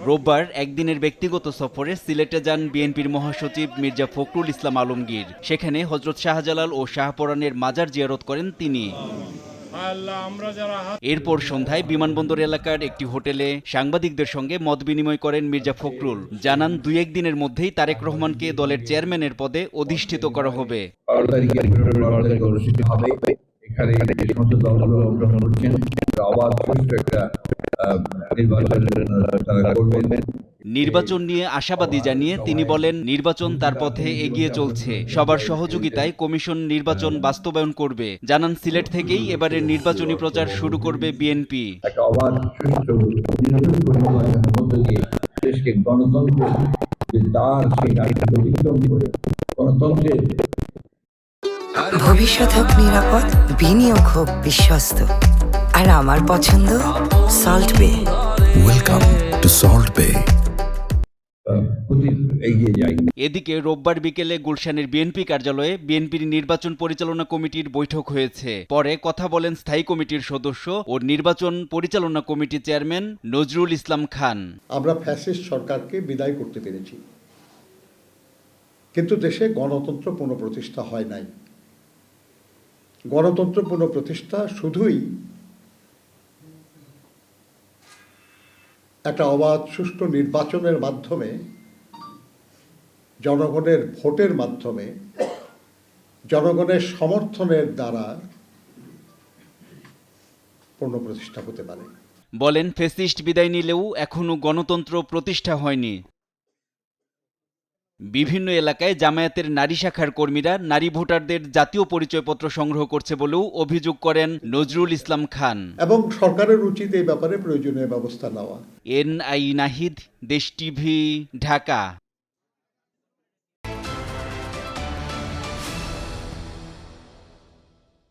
রোববার একদিনের ব্যক্তিগত সফরে সিলেটে যান বিএনপির মহাসচিব মির্জা ফখরুল ইসলাম আলমগীর। সেখানে হযরত শাহজালাল ও শাহপরানের মাজার জিয়ারত করেন তিনি। এরপর সন্ধ্যায় বিমানবন্দর এলাকার একটি হোটেলে সাংবাদিকদের সঙ্গে মত বিনিময় করেন মির্জা ফখরুল। জানান ২-১ দিনের মধ্যেই তারেক রহমানকে দলের চেয়ারম্যানের পদে অধিষ্ঠিত করা হবে। এখানে যে সমস্ত দলগুলো অংশগ্রহণ করছেন অবাধ সুষ্ঠু একটা নির্বাচন তারা করবেন। নির্বাচন নিয়ে আশাবাদী জানিয়ে তিনি বলেন, নির্বাচন তার পথে এগিয়ে চলছে। সবার সহযোগিতায় কমিশন নির্বাচন বাস্তবায়ন করবে। জানান সিলেট থেকেই এবারের নির্বাচনী প্রচার শুরু করবে বিএনপি। একটা অবাধ সুষ্ঠু নির্বাচনের মধ্য দিয়ে দেশকে গণতন্ত্র যে তার সেই দায়িত্ব অতিক্রম করে গণতন্ত্রের ভবিষ্যৎ হোক নিরাপদ, বিনিয়োগ হোক বিশ্বস্ত, আর আমার পছন্দ সল্ট বে। ওয়েলকাম টু সল্ট বে। এগিয়ে যাই। এদিকে রোববার বিকেলে গুলশানের বিএনপি কার্যালয়ে বিএনপির নির্বাচন পরিচালনা কমিটির বৈঠক হয়েছে। পরে কথা বলেন স্থায়ী কমিটির সদস্য ও নির্বাচন পরিচালনা কমিটির চেয়ারম্যান নজরুল ইসলাম খান। আমরা ফ্যাসিস্ট সরকারকে বিদায় করতে পেরেছি, কিন্তু দেশে গণতন্ত্র পুনঃপ্রতিষ্ঠা হয় নাই। গণতন্ত্র পুনঃপ্রতিষ্ঠা শুধুই একটা অবাধ সুষ্ঠু নির্বাচনের মাধ্যমে, জনগণের ভোটের মাধ্যমে, জনগণের সমর্থনের দ্বারা পুনঃপ্রতিষ্ঠা হতে পারে। বলেন, ফ্যাসিস্ট বিদায় নিলেও এখনো গণতন্ত্র প্রতিষ্ঠা হয়নি। বিভিন্ন এলাকায় জামায়াতের নারী শাখার কর্মীরা নারী ভোটারদের জাতীয় পরিচয়পত্র সংগ্রহ করছে বলেও অভিযোগ করেন নজরুল ইসলাম খান। এবং সরকারের উচিত এই ব্যাপারে প্রয়োজনীয় ব্যবস্থা নেওয়া। এনআই নাহিদ, দেশ টিভি, ঢাকা।